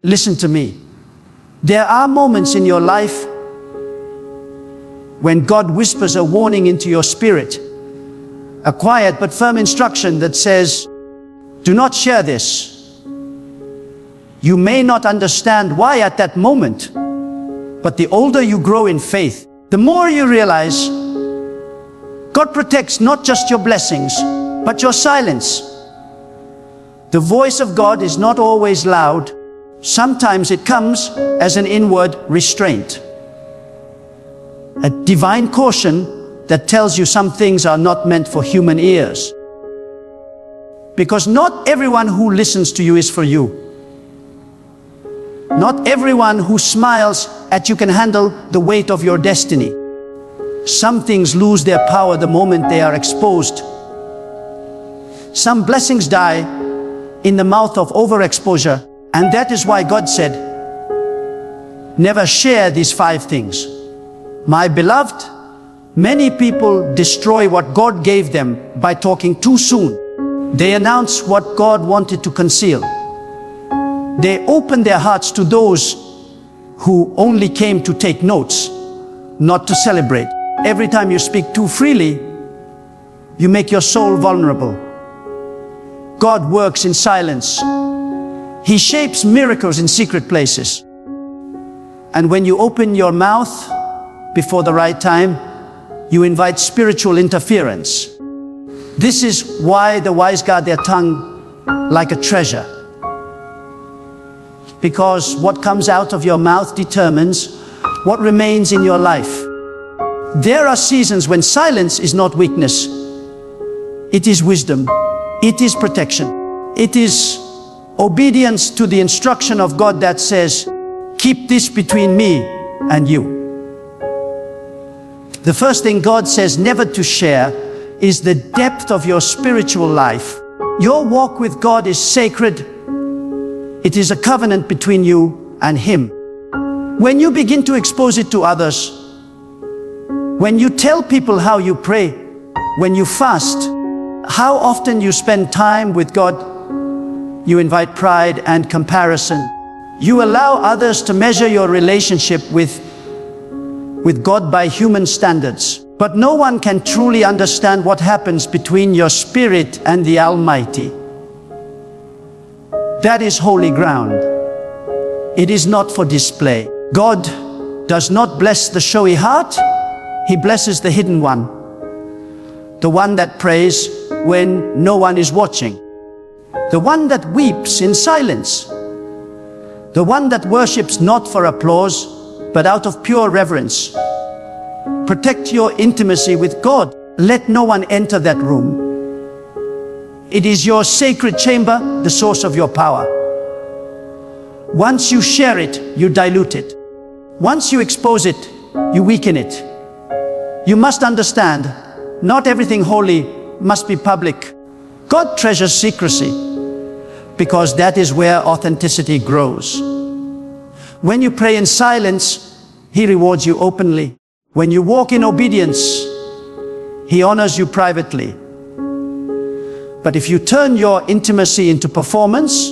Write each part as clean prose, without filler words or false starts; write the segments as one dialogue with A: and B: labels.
A: Listen to me. There are moments in your life when God whispers a warning into your spirit, a quiet but firm instruction that says, do not share this. You may not understand why at that moment, but the older you grow in faith, the more you realize God protects not just your blessings, but your silence. The voice of God is not always loud. Sometimes it comes as an inward restraint, a divine caution that tells you some things are not meant for human ears. Because not everyone who listens to you is for you. Not everyone who smiles at you can handle the weight of your destiny. Some things lose their power the moment they are exposed. Some blessings die in the mouth of overexposure. And that is why God said, never share these 5 things. My beloved, many people destroy what God gave them by talking too soon. They announce what God wanted to conceal. They open their hearts to those who only came to take notes, not to celebrate. Every time you speak too freely, you make your soul vulnerable. God works in silence. He shapes miracles in secret places. And when you open your mouth before the right time, you invite spiritual interference. This is why the wise guard their tongue like a treasure. Because what comes out of your mouth determines what remains in your life. There are seasons when silence is not weakness. It is wisdom. It is protection. It is obedience to the instruction of God that says, keep this between me and you. The first thing God says never to share is the depth of your spiritual life. Your walk with God is sacred. It is a covenant between you and Him. When you begin to expose it to others, when you tell people how you pray, when you fast, how often you spend time with God, you invite pride and comparison. You allow others to measure your relationship with God by human standards. But no one can truly understand what happens between your spirit and the Almighty. That is holy ground. It is not for display. God does not bless the showy heart. He blesses the hidden one. The one that prays when no one is watching. The one that weeps in silence. The one that worships not for applause, but out of pure reverence. Protect your intimacy with God. Let no one enter that room. It is your sacred chamber, the source of your power. Once you share it, you dilute it. Once you expose it, you weaken it. You must understand, not everything holy must be public. God treasures secrecy, because that is where authenticity grows. When you pray in silence, He rewards you openly. When you walk in obedience, He honors you privately. But if you turn your intimacy into performance,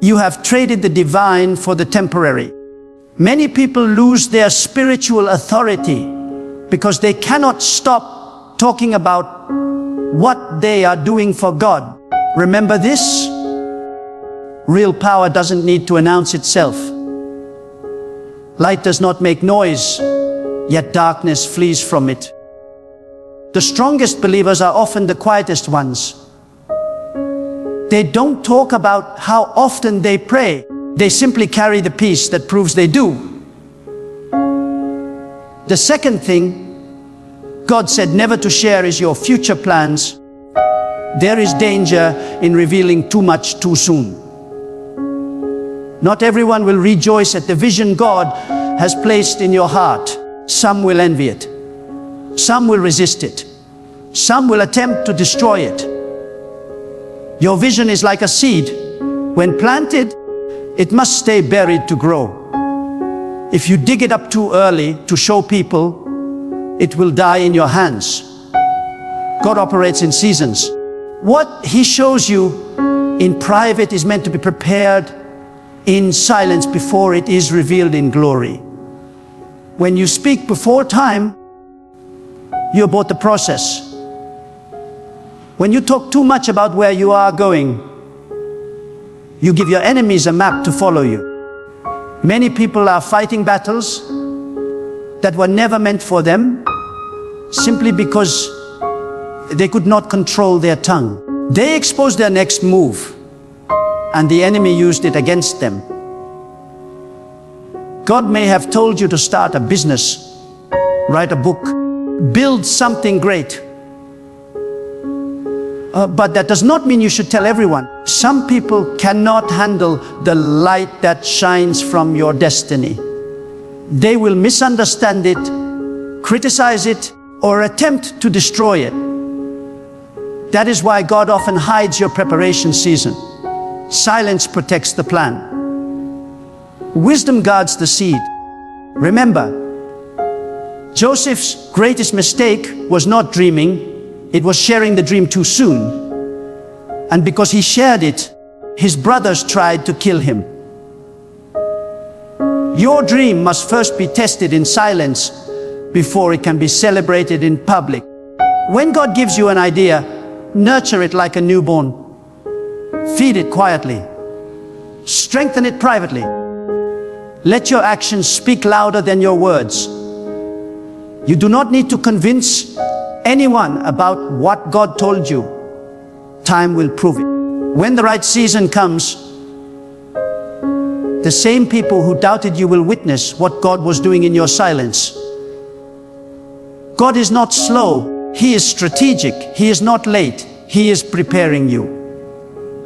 A: you have traded the divine for the temporary. Many people lose their spiritual authority because they cannot stop talking about what they are doing for God. Remember this? Real power doesn't need to announce itself. Light does not make noise, yet darkness flees from it. The strongest believers are often the quietest ones. They don't talk about how often they pray. They simply carry the peace that proves they do. The second thing God said never to share is your future plans. There is danger in revealing too much too soon. Not everyone will rejoice at the vision God has placed in your heart. Some will envy it. Some will resist it. Some will attempt to destroy it. Your vision is like a seed. When planted, it must stay buried to grow. If you dig it up too early to show people, it will die in your hands. God operates in seasons. What He shows you in private is meant to be prepared in silence before it is revealed in glory. When you speak before time, you abort the process. When you talk too much about where you are going, you give your enemies a map to follow you. Many people are fighting battles that were never meant for them, simply because they could not control their tongue. They exposed their next move, and the enemy used it against them. God may have told you to start a business, write a book, build something great. But that does not mean you should tell everyone. Some people cannot handle the light that shines from your destiny. They will misunderstand it, criticize it, or attempt to destroy it. That is why God often hides your preparation season. Silence protects the plan. Wisdom guards the seed. Remember, Joseph's greatest mistake was not dreaming. It was sharing the dream too soon. And because he shared it, his brothers tried to kill him. Your dream must first be tested in silence before it can be celebrated in public. When God gives you an idea, nurture it like a newborn. Feed it quietly. Strengthen it privately. Let your actions speak louder than your words. You do not need to convince anyone about what God told you. Time will prove it. When the right season comes, the same people who doubted you will witness what God was doing in your silence. God is not slow. He is strategic. He is not late. He is preparing you.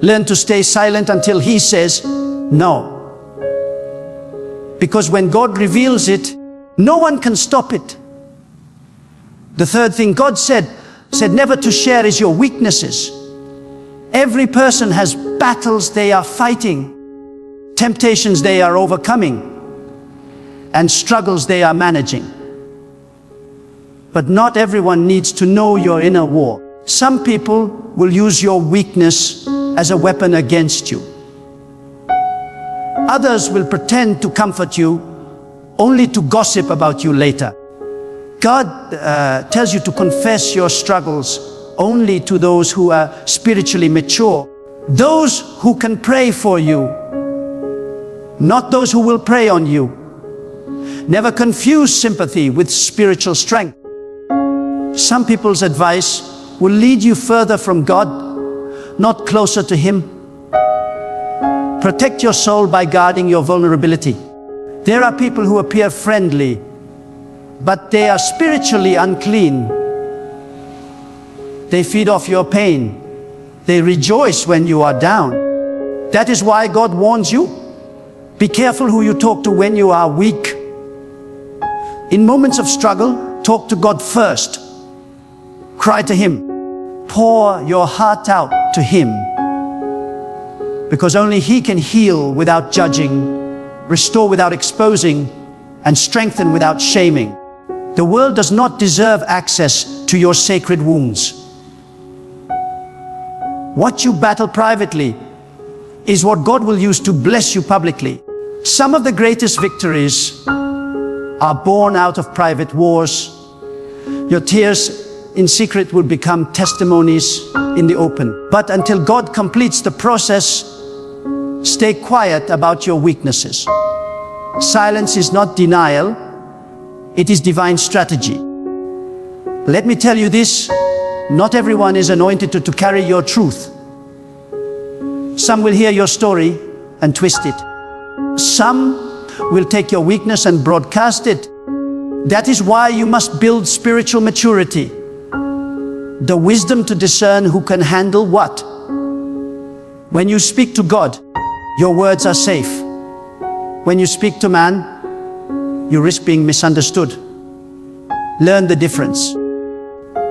A: Learn to stay silent until He says no. Because when God reveals it, no one can stop it. The third thing God said never to share is your weaknesses. Every person has battles they are fighting, temptations they are overcoming, and struggles they are managing. But not everyone needs to know your inner war. Some people will use your weakness as a weapon against you. Others will pretend to comfort you only to gossip about you later. God tells you to confess your struggles only to those who are spiritually mature. Those who can pray for you, not those who will prey on you. Never confuse sympathy with spiritual strength. Some people's advice will lead you further from God, not closer to Him. Protect your soul by guarding your vulnerability. There are people who appear friendly, but they are spiritually unclean. They feed off your pain. They rejoice when you are down. That is why God warns you. Be careful who you talk to when you are weak. In moments of struggle, talk to God first. Cry to Him. Pour your heart out to Him. Because only He can heal without judging, restore without exposing, and strengthen without shaming. The world does not deserve access to your sacred wounds. What you battle privately is what God will use to bless you publicly. Some of the greatest victories are born out of private wars. Your tears in secret will become testimonies in the open. But until God completes the process, stay quiet about your weaknesses. Silence is not denial. It is divine strategy. Let me tell you this, not everyone is anointed to carry your truth. Some will hear your story and twist it. Some will take your weakness and broadcast it. That is why you must build spiritual maturity. The wisdom to discern who can handle what. When you speak to God, your words are safe. When you speak to man, you risk being misunderstood. Learn the difference.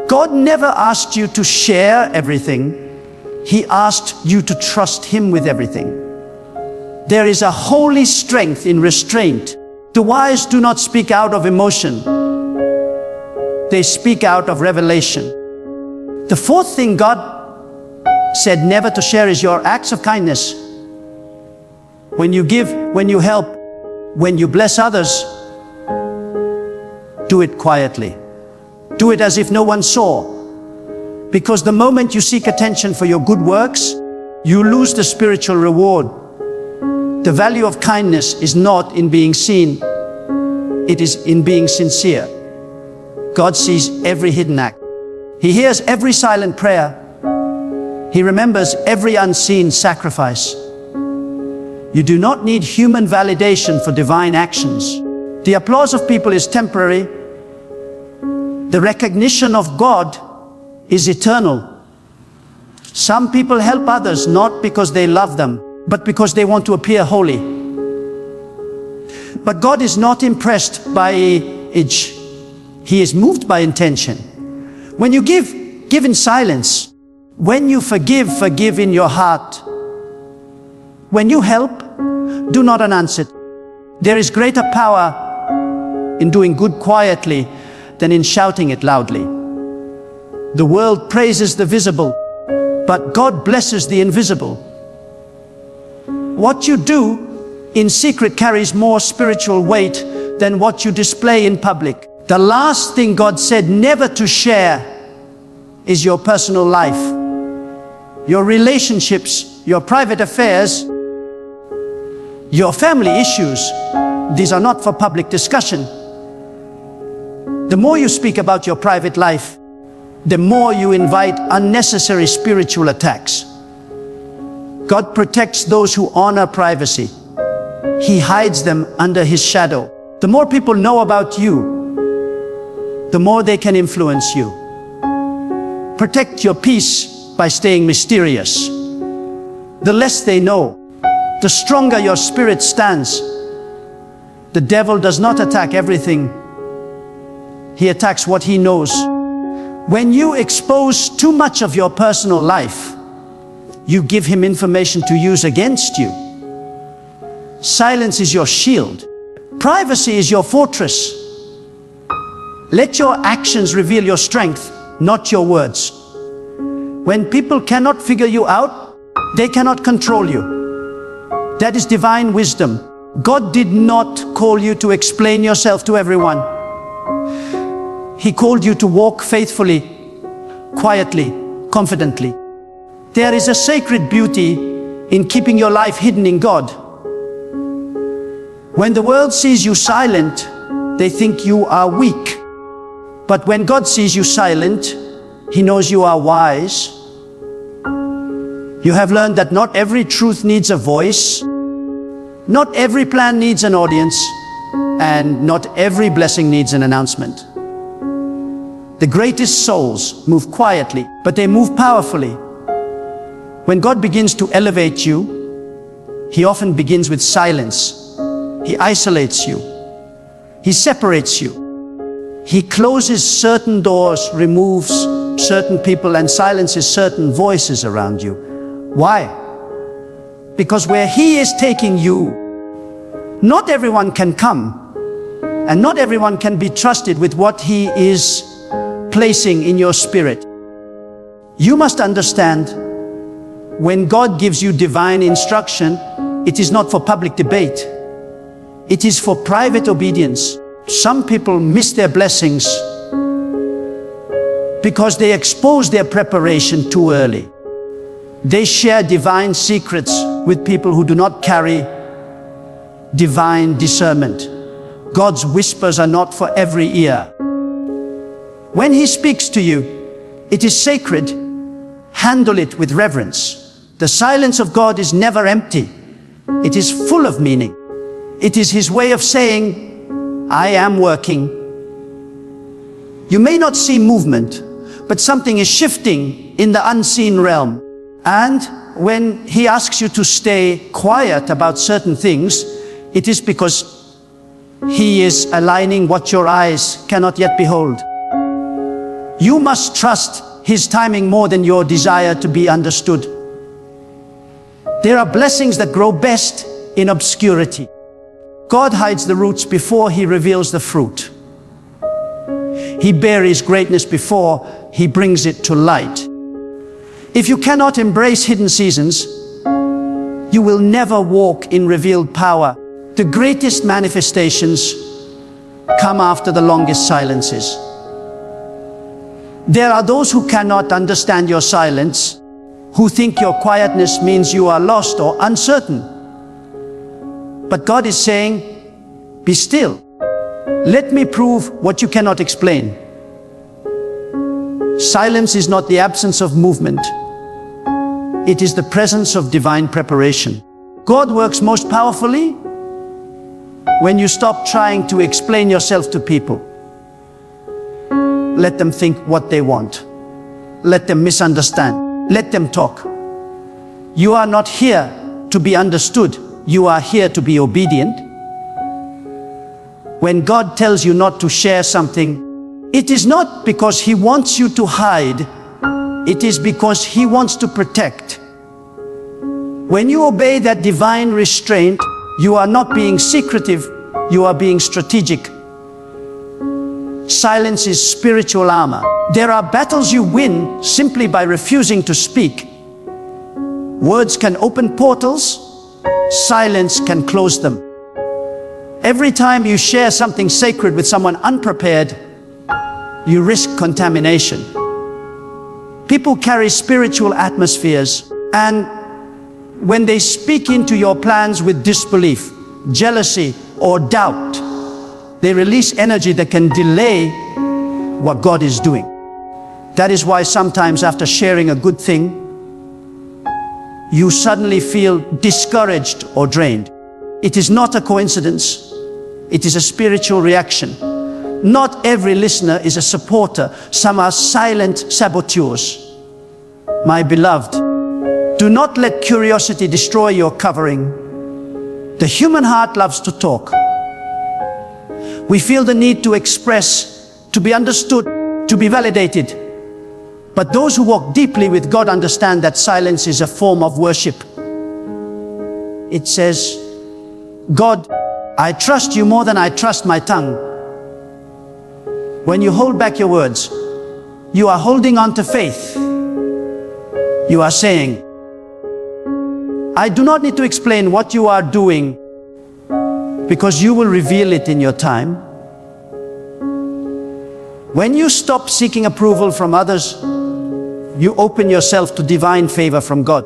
A: God never asked you to share everything. He asked you to trust Him with everything. There is a holy strength in restraint. The wise do not speak out of emotion. They speak out of revelation. The fourth thing God said never to share is your acts of kindness. when you give, when you help, when you bless others, do it quietly. Do it as if no one saw. Because the moment you seek attention for your good works, you lose the spiritual reward. The value of kindness is not in being seen, it is in being sincere. God sees every hidden act. He hears every silent prayer. He remembers every unseen sacrifice. You do not need human validation for divine actions. The applause of people is temporary. The recognition of God is eternal. Some people help others not because they love them, but because they want to appear holy. But God is not impressed by age. He is moved by intention. When you give, give in silence. When you forgive, forgive in your heart. When you help, do not announce it. There is greater power in doing good quietly than in shouting it loudly. The world praises the visible, but God blesses the invisible. What you do in secret carries more spiritual weight than what you display in public. The last thing God said never to share is your personal life, your relationships, your private affairs, your family issues. These are not for public discussion. The more you speak about your private life, the more you invite unnecessary spiritual attacks. God protects those who honor privacy. He hides them under His shadow. The more people know about you, the more they can influence you. Protect your peace by staying mysterious. The less they know, the stronger your spirit stands. The devil does not attack everything. He attacks what he knows. When you expose too much of your personal life, you give him information to use against you. Silence is your shield. Privacy is your fortress. Let your actions reveal your strength, not your words. When people cannot figure you out, they cannot control you. That is divine wisdom. God did not call you to explain yourself to everyone. He called you to walk faithfully, quietly, confidently. There is a sacred beauty in keeping your life hidden in God. When the world sees you silent, they think you are weak. But when God sees you silent, He knows you are wise. You have learned that not every truth needs a voice, not every plan needs an audience, and not every blessing needs an announcement. The greatest souls move quietly, but they move powerfully. When God begins to elevate you, He often begins with silence. He isolates you. He separates you. He closes certain doors, removes certain people, and silences certain voices around you. Why? Because where He is taking you, not everyone can come, and not everyone can be trusted with what He is placing in your spirit. You must understand, when God gives you divine instruction, it is not for public debate. It is for private obedience. Some people miss their blessings because they expose their preparation too early. They share divine secrets with people who do not carry divine discernment. God's whispers are not for every ear. When He speaks to you, it is sacred. Handle it with reverence. The silence of God is never empty. It is full of meaning. It is His way of saying, I am working. You may not see movement, but something is shifting in the unseen realm. And when He asks you to stay quiet about certain things, it is because He is aligning what your eyes cannot yet behold. You must trust His timing more than your desire to be understood. There are blessings that grow best in obscurity. God hides the roots before He reveals the fruit. He buries greatness before He brings it to light. If you cannot embrace hidden seasons, you will never walk in revealed power. The greatest manifestations come after the longest silences. There are those who cannot understand your silence, who think your quietness means you are lost or uncertain. But God is saying, be still. Let me prove what you cannot explain. Silence is not the absence of movement. It is the presence of divine preparation. God works most powerfully when you stop trying to explain yourself to people. Let them think what they want. Let them misunderstand. Let them talk. You are not here to be understood. You are here to be obedient. When God tells you not to share something, it is not because He wants you to hide. It is because He wants to protect. When you obey that divine restraint, you are not being secretive, you are being strategic. Silence is spiritual armor. There are battles you win simply by refusing to speak. Words can open portals, silence can close them. Every time you share something sacred with someone unprepared, you risk contamination. People carry spiritual atmospheres, and when they speak into your plans with disbelief, jealousy, or doubt, they release energy that can delay what God is doing. That is why sometimes after sharing a good thing, you suddenly feel discouraged or drained. It is not a coincidence. It is a spiritual reaction. Not every listener is a supporter. Some are silent saboteurs. My beloved, do not let curiosity destroy your covering. The human heart loves to talk. We feel the need to express, to be understood, to be validated. But those who walk deeply with God understand that silence is a form of worship. It says, God, I trust you more than I trust my tongue. When you hold back your words, you are holding on to faith. You are saying, I do not need to explain what you are doing because you will reveal it in your time. When you stop seeking approval from others, you open yourself to divine favor from God.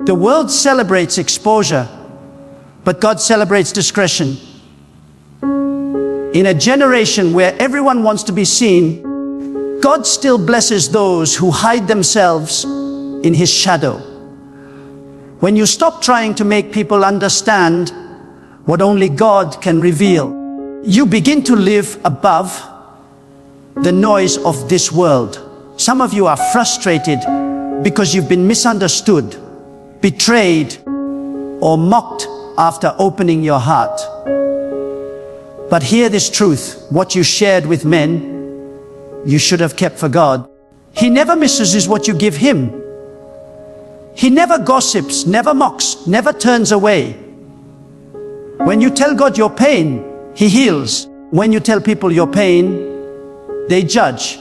A: The world celebrates exposure, but God celebrates discretion. In a generation where everyone wants to be seen, God still blesses those who hide themselves in His shadow. When you stop trying to make people understand what only God can reveal, you begin to live above the noise of this world. Some of you are frustrated because you've been misunderstood, betrayed, or mocked after opening your heart. But hear this truth: what you shared with men, you should have kept for God. He never misuses what you give Him. He never gossips, never mocks, never turns away. When you tell God your pain, He heals. When you tell people your pain, they judge.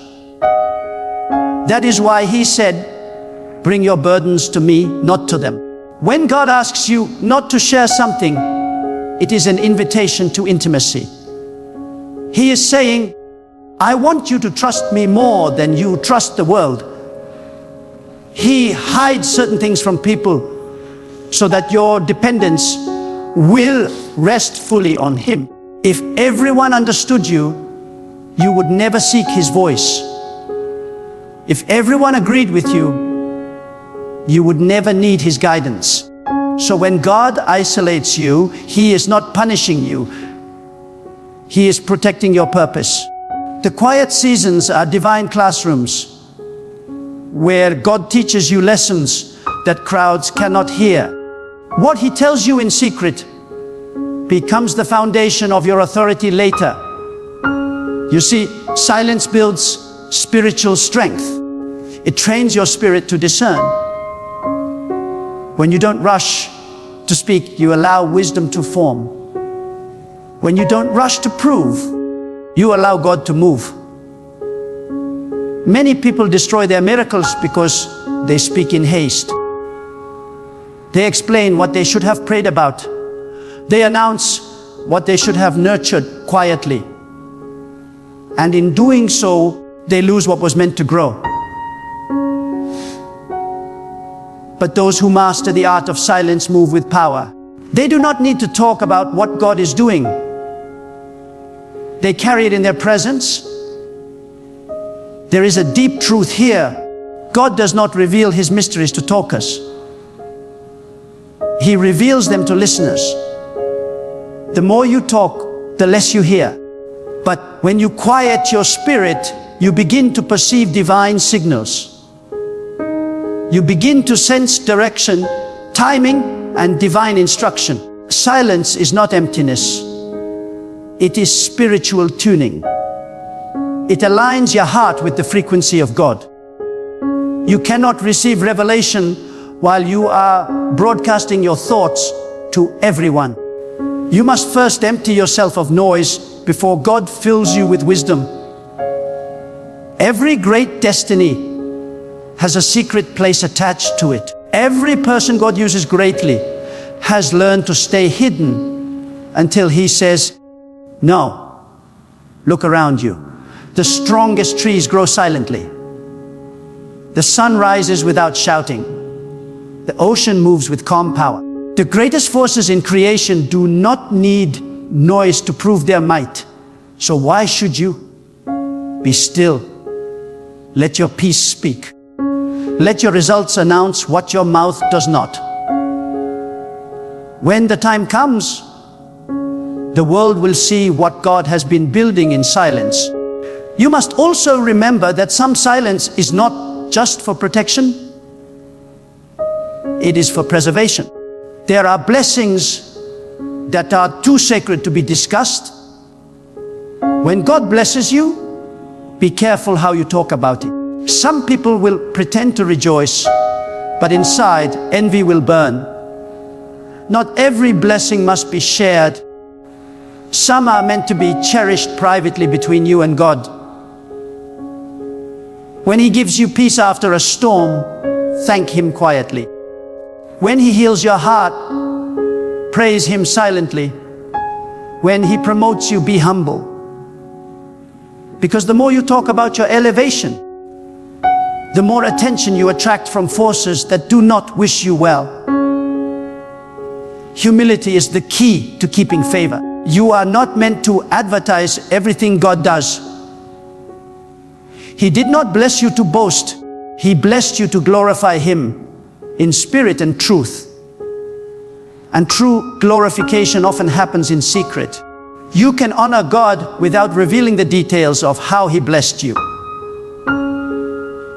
A: That is why He said, bring your burdens to me, not to them. When God asks you not to share something, it is an invitation to intimacy. He is saying, I want you to trust me more than you trust the world. He hides certain things from people so that your dependence will rest fully on Him. If everyone understood you, you would never seek His voice. If everyone agreed with you, you would never need His guidance. So when God isolates you, He is not punishing you. He is protecting your purpose. The quiet seasons are divine classrooms where God teaches you lessons that crowds cannot hear. What He tells you in secret becomes the foundation of your authority later. You see, silence builds spiritual strength. It trains your spirit to discern. When you don't rush to speak, you allow wisdom to form. When you don't rush to prove, you allow God to move. Many people destroy their miracles because they speak in haste. They explain what they should have prayed about. They announce what they should have nurtured quietly. And in doing so, they lose what was meant to grow. But those who master the art of silence move with power. They do not need to talk about what God is doing. They carry it in their presence. There is a deep truth here. God does not reveal His mysteries to talkers. He reveals them to listeners. The more you talk, the less you hear. But when you quiet your spirit, you begin to perceive divine signals. You begin to sense direction, timing, and divine instruction. Silence is not emptiness. It is spiritual tuning. It aligns your heart with the frequency of God. You cannot receive revelation while you are broadcasting your thoughts to everyone. You must first empty yourself of noise before God fills you with wisdom. Every great destiny has a secret place attached to it. Every person God uses greatly has learned to stay hidden until He says, "No, look around you." The strongest trees grow silently. The sun rises without shouting. The ocean moves with calm power. The greatest forces in creation do not need noise to prove their might. So why should you? Be still. Let your peace speak. Let your results announce what your mouth does not. When the time comes, the world will see what God has been building in silence. You must also remember that some silence is not just for protection. It is for preservation. There are blessings that are too sacred to be discussed. When God blesses you, be careful how you talk about it. Some people will pretend to rejoice, but inside envy will burn. Not every blessing must be shared. Some are meant to be cherished privately between you and God. When He gives you peace after a storm, thank Him quietly. When He heals your heart, praise Him silently. When He promotes you, be humble. Because the more you talk about your elevation, the more attention you attract from forces that do not wish you well. Humility is the key to keeping favor. You are not meant to advertise everything God does. He did not bless you to boast. He blessed you to glorify Him in spirit and truth. And true glorification often happens in secret. You can honor God without revealing the details of how He blessed you.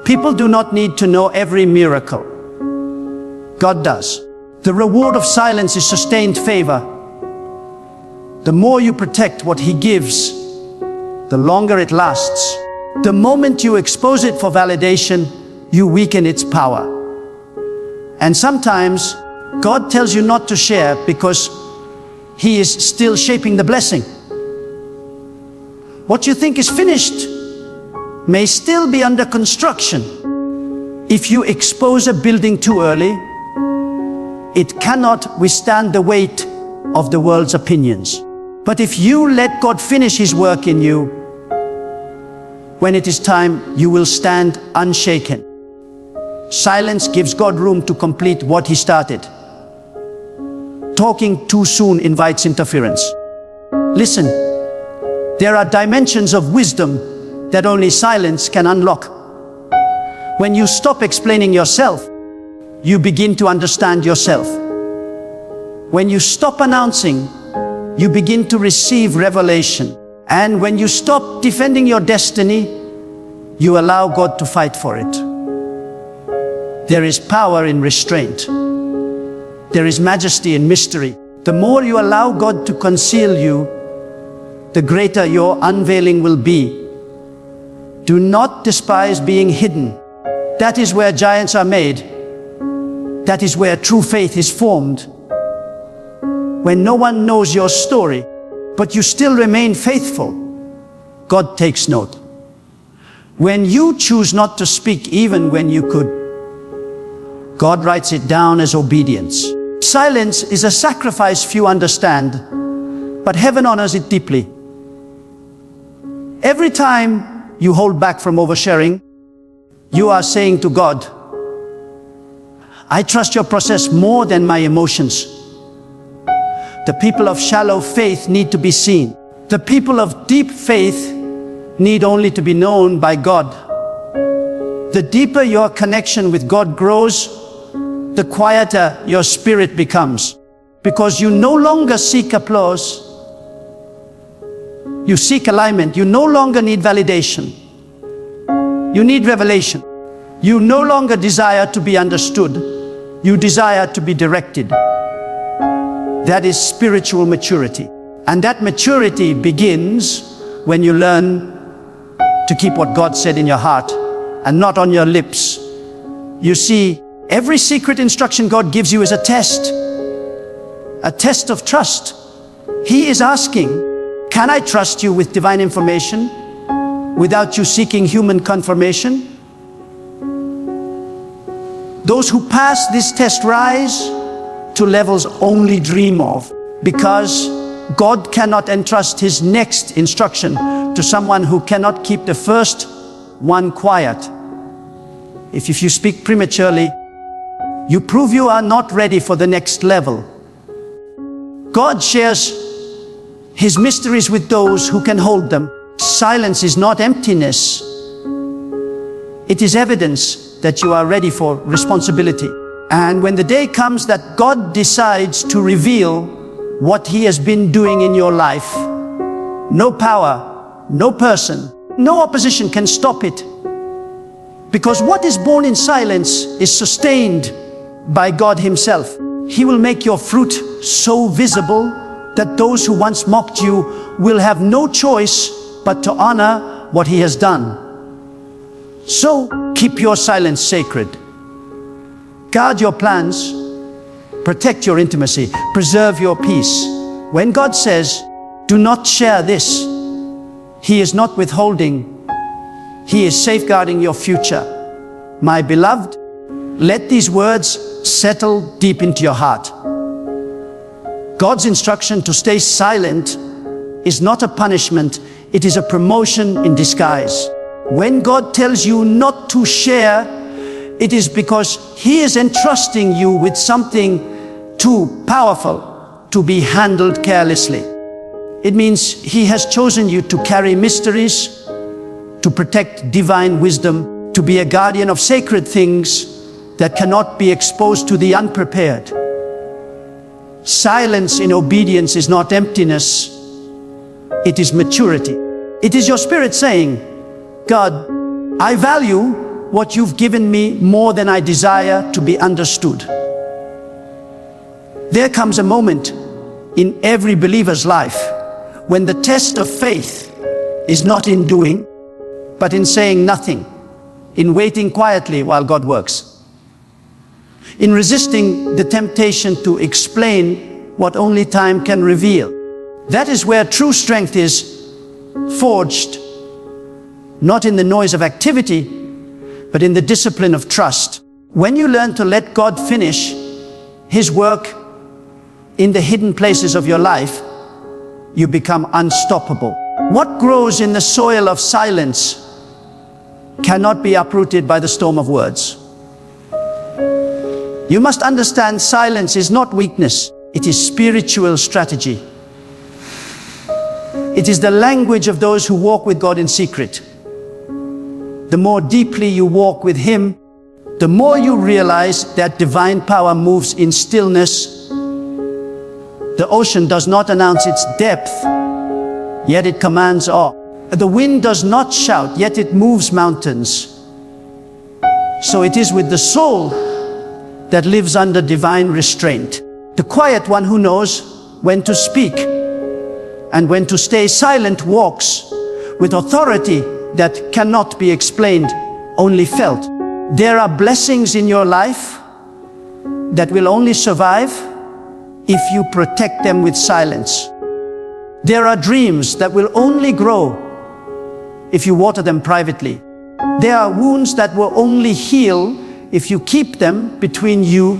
A: People do not need to know every miracle. God does. The reward of silence is sustained favor. The more you protect what He gives, the longer it lasts. The moment you expose it for validation, you weaken its power. And sometimes God tells you not to share because He is still shaping the blessing. What you think is finished may still be under construction. If you expose a building too early, it cannot withstand the weight of the world's opinions. But if you let God finish His work in you, when it is time, you will stand unshaken. Silence gives God room to complete what He started. Talking too soon invites interference. Listen, there are dimensions of wisdom that only silence can unlock. When you stop explaining yourself, you begin to understand yourself. When you stop announcing, you begin to receive revelation. And when you stop defending your destiny, you allow God to fight for it. There is power in restraint. There is majesty in mystery. The more you allow God to conceal you, the greater your unveiling will be. Do not despise being hidden. That is where giants are made. That is where true faith is formed. When no one knows your story, but you still remain faithful, God takes note. When you choose not to speak even when you could, God writes it down as obedience. Silence is a sacrifice few understand, but heaven honors it deeply. Every time you hold back from oversharing, you are saying to God, I trust your process more than my emotions. The people of shallow faith need to be seen. The people of deep faith need only to be known by God. The deeper your connection with God grows, the quieter your spirit becomes, because you no longer seek applause. You seek alignment. You no longer need validation. You need revelation. You no longer desire to be understood. You desire to be directed. That is spiritual maturity. And that maturity begins when you learn to keep what God said in your heart and not on your lips. You see, every secret instruction God gives you is a test of trust. He is asking, can I trust you with divine information without you seeking human confirmation? Those who pass this test rise to levels only dream of, because God cannot entrust His next instruction to someone who cannot keep the first one quiet. If you speak prematurely, you prove you are not ready for the next level. God shares His mysteries with those who can hold them. Silence is not emptiness. It is evidence that you are ready for responsibility. And when the day comes that God decides to reveal what He has been doing in your life, no power, no person, no opposition can stop it. Because what is born in silence is sustained by God Himself. He will make your fruit so visible that those who once mocked you will have no choice but to honor what He has done. So keep your silence sacred. Guard your plans, protect your intimacy, preserve your peace. When God says, do not share this, He is not withholding, He is safeguarding your future. My beloved, let these words settle deep into your heart. God's instruction to stay silent is not a punishment, it is a promotion in disguise. When God tells you not to share, it is because He is entrusting you with something too powerful to be handled carelessly. It means He has chosen you to carry mysteries, to protect divine wisdom, to be a guardian of sacred things that cannot be exposed to the unprepared. Silence in obedience is not emptiness, it is maturity. It is your spirit saying, God, I value what you've given me more than I desire to be understood. There comes a moment in every believer's life when the test of faith is not in doing, but in saying nothing, in waiting quietly while God works, in resisting the temptation to explain what only time can reveal. That is where true strength is forged, not in the noise of activity, but in the discipline of trust. When you learn to let God finish His work in the hidden places of your life, you become unstoppable. What grows in the soil of silence cannot be uprooted by the storm of words. You must understand silence is not weakness, it is spiritual strategy. It is the language of those who walk with God in secret. The more deeply you walk with Him, the more you realize that divine power moves in stillness. The ocean does not announce its depth, yet it commands awe. The wind does not shout, yet it moves mountains. So it is with the soul that lives under divine restraint. The quiet one who knows when to speak and when to stay silent walks with authority that cannot be explained, only felt. There are blessings in your life that will only survive if you protect them with silence. There are dreams that will only grow if you water them privately. There are wounds that will only heal if you keep them between you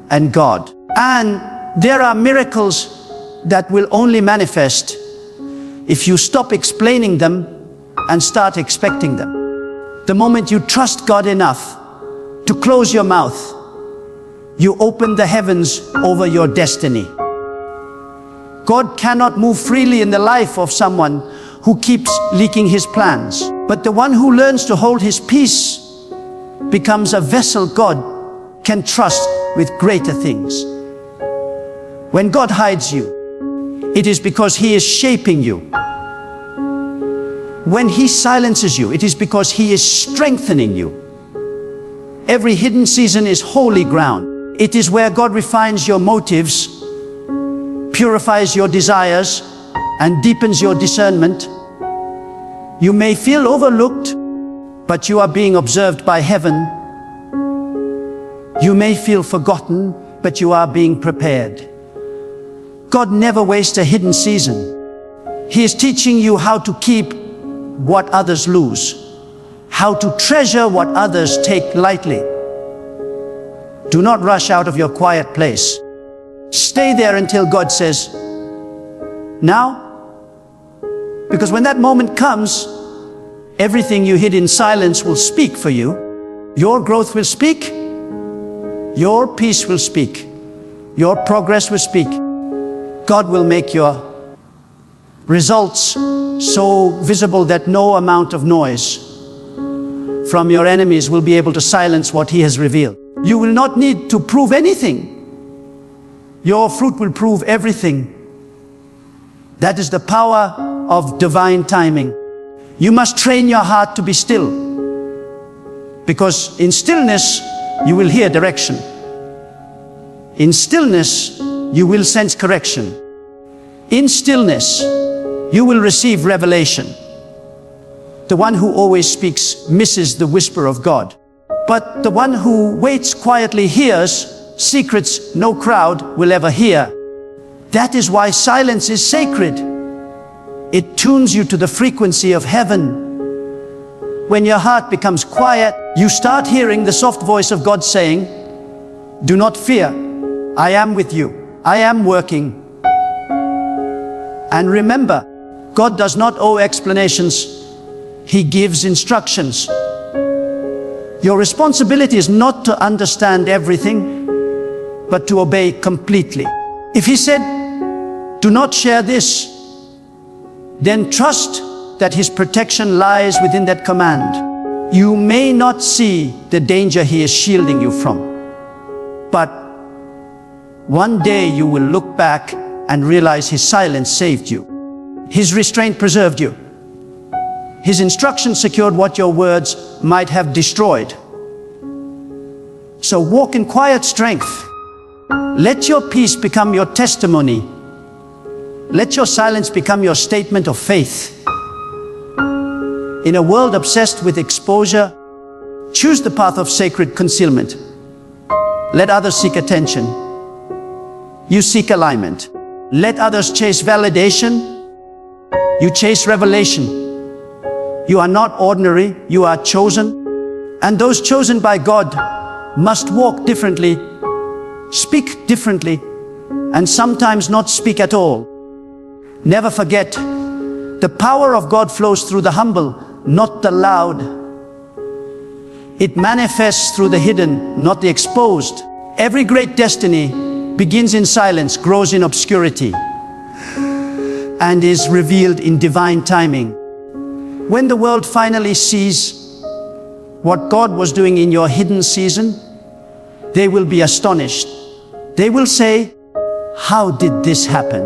A: and God. And there are miracles that will only manifest if you stop explaining them and start expecting them. The moment you trust God enough to close your mouth, you open the heavens over your destiny. God cannot move freely in the life of someone who keeps leaking his plans. But the one who learns to hold his peace becomes a vessel God can trust with greater things. When God hides you, it is because he is shaping you. When he silences you, it is because he is strengthening you. Every hidden season is holy ground. It is where God refines your motives, purifies your desires, and deepens your discernment. You may feel overlooked, but you are being observed by heaven. You may feel forgotten, but you are being prepared. God never wastes a hidden season. He is teaching you how to keep what others lose, how to treasure what others take lightly. Do not rush out of your quiet place. Stay there until God says, now. Because when that moment comes, everything you hid in silence will speak for you. Your growth will speak. Your peace will speak. Your progress will speak. God will make your results so visible that no amount of noise from your enemies will be able to silence what he has revealed. You will not need to prove anything. Your fruit will prove everything. That is the power of divine timing. You must train your heart to be still, because in stillness you will hear direction. In stillness you will sense correction. In stillness you will receive revelation. The one who always speaks misses the whisper of God, but the one who waits quietly hears secrets no crowd will ever hear. That is why silence is sacred. It tunes you to the frequency of heaven. When your heart becomes quiet, you start hearing the soft voice of God saying, do not fear, I am with you, I am working. And remember, God does not owe explanations, he gives instructions. Your responsibility is not to understand everything, but to obey completely. If he said, do not share this, then trust that his protection lies within that command. You may not see the danger he is shielding you from, but one day you will look back and realize his silence saved you. His restraint preserved you. His instruction secured what your words might have destroyed. So walk in quiet strength. Let your peace become your testimony. Let your silence become your statement of faith. In a world obsessed with exposure, choose the path of sacred concealment. Let others seek attention. You seek alignment. Let others chase validation. You chase revelation. You are not ordinary, you are chosen. And those chosen by God must walk differently, speak differently, and sometimes not speak at all. Never forget, the power of God flows through the humble, not the loud. It manifests through the hidden, not the exposed. Every great destiny begins in silence, grows in obscurity, and is revealed in divine timing. When the world finally sees what God was doing in your hidden season, they will be astonished. They will say, how did this happen?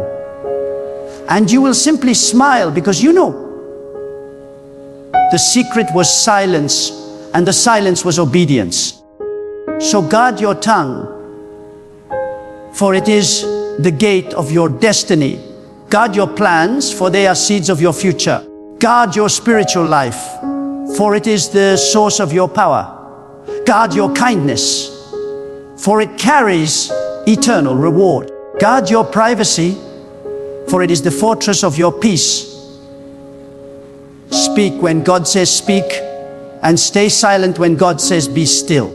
A: And you will simply smile, because you know the secret was silence, and the silence was obedience. So guard your tongue, for it is the gate of your destiny. Guard your plans, for they are seeds of your future. Guard your spiritual life, for it is the source of your power. Guard your kindness, for it carries eternal reward. Guard your privacy, for it is the fortress of your peace. Speak when God says speak, and stay silent when God says be still.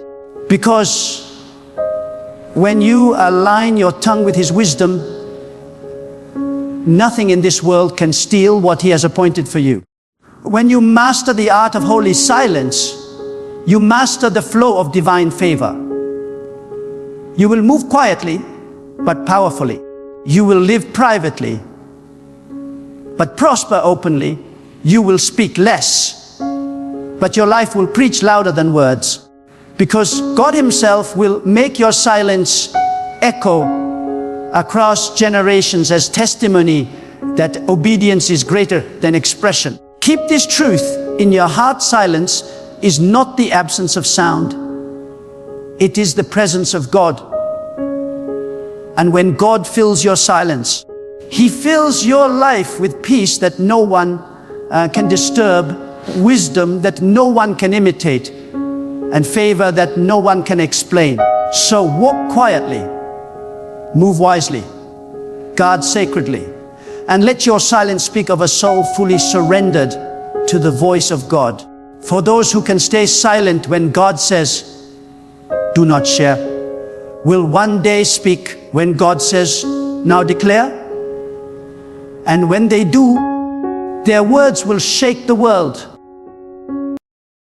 A: Because when you align your tongue with His wisdom, nothing in this world can steal what He has appointed for you. When you master the art of holy silence, you master the flow of divine favor. You will move quietly, but powerfully. You will live privately, but prosper openly. You will speak less, but your life will preach louder than words. Because God Himself will make your silence echo across generations as testimony that obedience is greater than expression. Keep this truth in your heart. Silence is not the absence of sound. It is the presence of God. And when God fills your silence, He fills your life with peace that no one can disturb, wisdom that no one can imitate, and favor that no one can explain. So walk quietly, move wisely, guard sacredly, and let your silence speak of a soul fully surrendered to the voice of God. For those who can stay silent when God says, do not share, will one day speak when God says, now declare. And when they do, their words will shake the world.